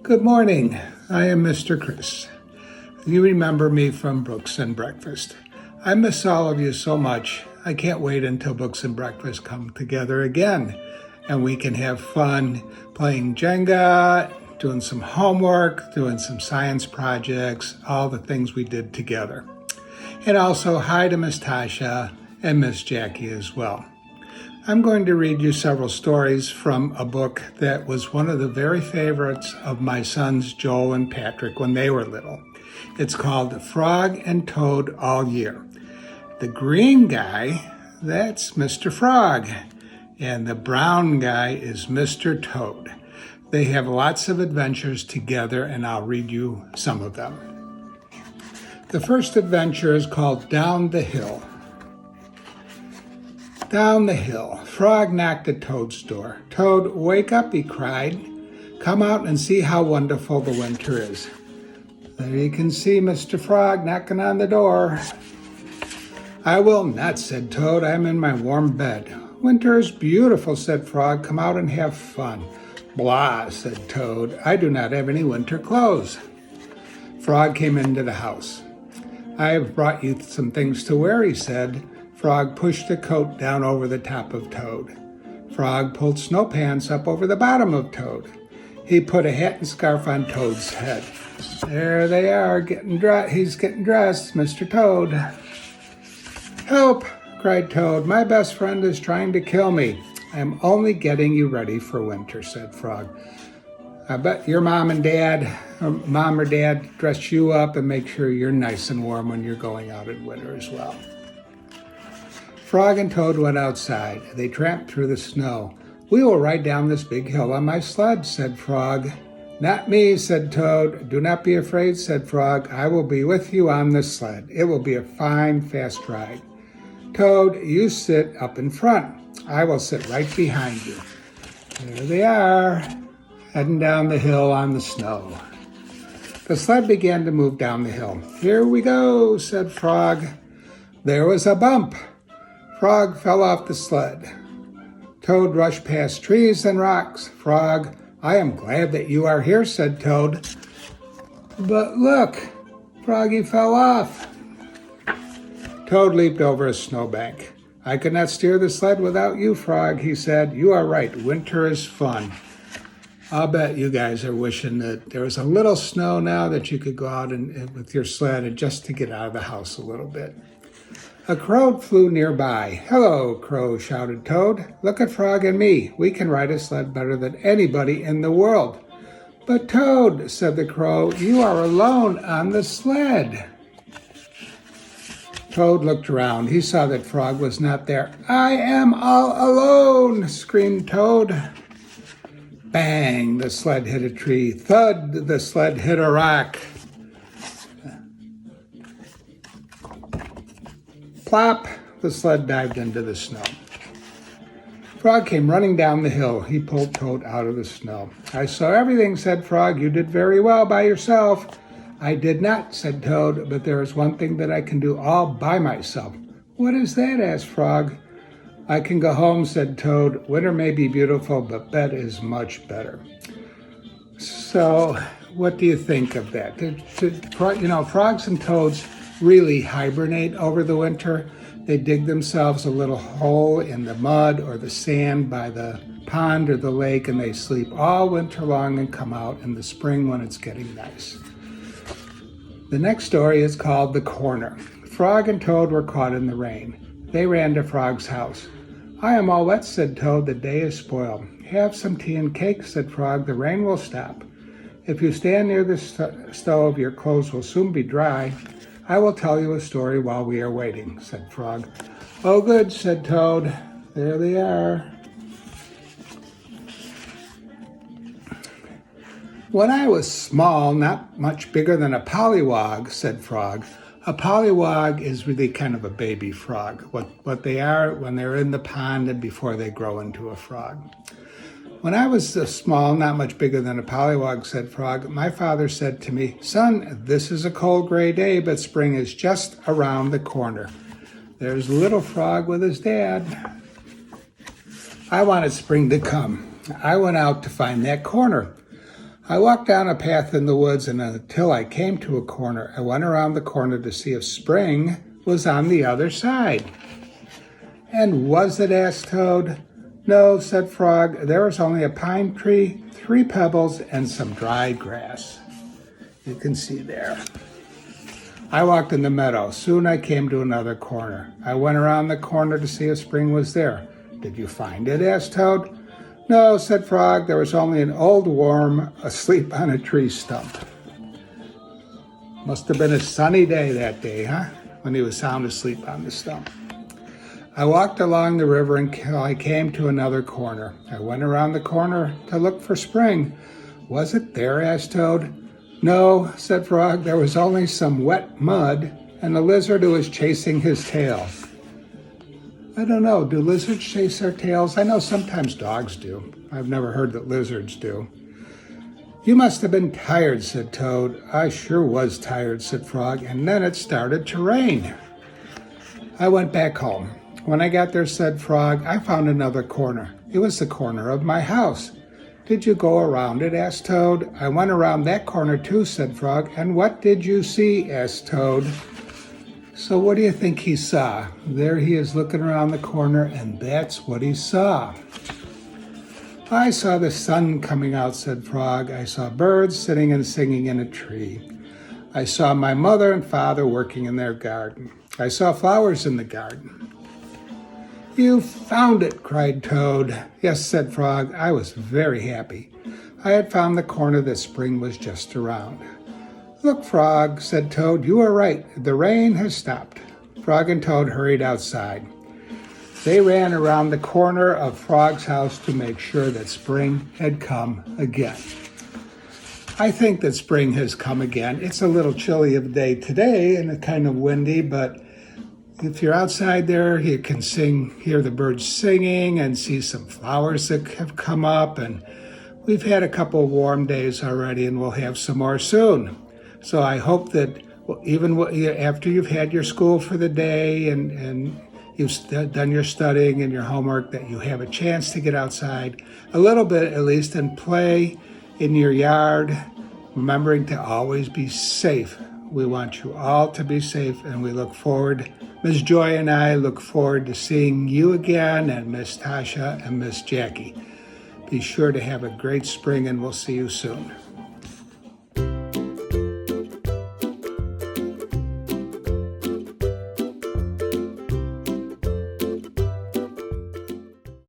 Good morning. I am Mr. Chris. You remember me from Books and Breakfast. I miss all of you so much. I can't wait until Books and Breakfast come together again and we can have fun playing Jenga, doing some homework, doing some science projects, all the things we did together. And also hi to Miss Tasha and Miss Jackie as well. I'm going to read you several stories from a book that was one of the very favorites of my sons Joel and Patrick when they were little. It's called Frog and Toad All Year. The green guy, that's Mr. Frog, and the brown guy is Mr. Toad. They have lots of adventures together, and I'll read you some of them. The first adventure is called Down the Hill. Down the hill, Frog knocked at Toad's door. "Toad, wake up," he cried. "Come out and see how wonderful the winter is." There you can see Mr. Frog knocking on the door. "I will not," said Toad. "I'm in my warm bed." "Winter is beautiful," said Frog. "Come out and have fun." "Blah," said Toad. "I do not have any winter clothes." Frog came into the house. "I have brought you some things to wear," he said. Frog pushed the coat down over the top of Toad. Frog pulled snow pants up over the bottom of Toad. He put a hat and scarf on Toad's head. There they are, he's getting dressed, Mr. Toad. "Help!" cried Toad. "My best friend is trying to kill me." "I'm only getting you ready for winter," said Frog. "I bet your mom or dad dress you up and make sure you're nice and warm when you're going out in winter as well." Frog and Toad went outside. They tramped through the snow. "We will ride down this big hill on my sled," said Frog. "Not me," said Toad. "Do not be afraid," said Frog. "I will be with you on the sled. It will be a fine, fast ride." "Toad, you sit up in front. I will sit right behind you." There they are, heading down the hill on the snow. The sled began to move down the hill. "Here we go," said Frog. There was a bump. Frog fell off the sled. Toad rushed past trees and rocks. Frog, "I am glad that you are here," said Toad. "But look, Froggy fell off." Toad leaped over a snowbank. "I could not steer the sled without you, Frog," he said. "You are right, winter is fun." I'll bet you guys are wishing that there was a little snow now that you could go out and with your sled and just to get out of the house a little bit. A crow flew nearby. "Hello, Crow," shouted Toad. "Look at Frog and me. We can ride a sled better than anybody in the world." "But Toad," said the crow, "you are alone on the sled." Toad looked around. He saw that Frog was not there. "I am all alone," screamed Toad. Bang, the sled hit a tree. Thud, the sled hit a rock. Plop, the sled dived into the snow. Frog came running down the hill. He pulled Toad out of the snow. "I saw everything," said Frog. "You did very well by yourself." "I did not," said Toad, "but there is one thing that I can do all by myself." "What is that?" asked Frog. "I can go home," said Toad. "Winter may be beautiful, but bed is much better." So, what do you think of that? Frogs and toads really hibernate over the winter. They dig themselves a little hole in the mud or the sand by the pond or the lake, and they sleep all winter long and come out in the spring when it's getting nice. The next story is called The Corner. Frog and Toad were caught in the rain. They ran to Frog's house. "I am all wet," said Toad. "The day is spoiled." "Have some tea and cake," said Frog. "The rain will stop. If you stand near the stove, your clothes will soon be dry." "I will tell you a story while we are waiting," said Frog. "Oh, good," said Toad. There they are. "When I was small, not much bigger than a pollywog," said Frog. A pollywog is really kind of a baby frog, what they are when they're in the pond and before they grow into a frog. "When I was small, not much bigger than a pollywog," said Frog, "my father said to me, 'Son, this is a cold gray day, but spring is just around the corner.'" There's little Frog with his dad. "I wanted spring to come. I went out to find that corner. I walked down a path in the woods, and until I came to a corner, I went around the corner to see if spring was on the other side. And was it? Asked Toad. No, said Frog. There was only a pine tree, 3 pebbles, and some dry grass. You can see there. I walked in the meadow. Soon I came to another corner. I went around the corner to see if spring was there. Did you find it? Asked Toad. No, said Frog. There was only an old worm asleep on a tree stump. Must have been a sunny day that day, huh? When he was sound asleep on the stump. I walked along the river until I came to another corner. I went around the corner to look for spring. Was it there? Asked Toad. No, said Frog. There was only some wet mud and a lizard who was chasing his tail. I don't know, do lizards chase their tails? I know sometimes dogs do. I've never heard that lizards do. You must have been tired, said Toad. I sure was tired, said Frog, and then it started to rain. I went back home. When I got there, said Frog, I found another corner. It was the corner of my house. Did you go around it? Asked Toad. I went around that corner too, said Frog. And what did you see? Asked Toad. So what do you think he saw? There he is looking around the corner, and that's what he saw. I saw the sun coming out, said Frog. I saw birds sitting and singing in a tree. I saw my mother and father working in their garden. I saw flowers in the garden. You found it, cried Toad. Yes, said Frog. I was very happy. I had found the corner that spring was just around. Look, Frog, said Toad, you are right. The rain has stopped. Frog and Toad hurried outside. They ran around the corner of Frog's house to make sure that spring had come again. I think that spring has come again. It's a little chilly of a day today and kind of windy, but if you're outside there, you can hear the birds singing and see some flowers that have come up. And we've had a couple of warm days already, and we'll have some more soon. So I hope that even after you've had your school for the day and you've done your studying and your homework, that you have a chance to get outside a little bit at least and play in your yard, remembering to always be safe. We want you all to be safe, and we look forward, Ms. Joy and I look forward to seeing you again, and Miss Tasha and Miss Jackie. Be sure to have a great spring, and we'll see you soon.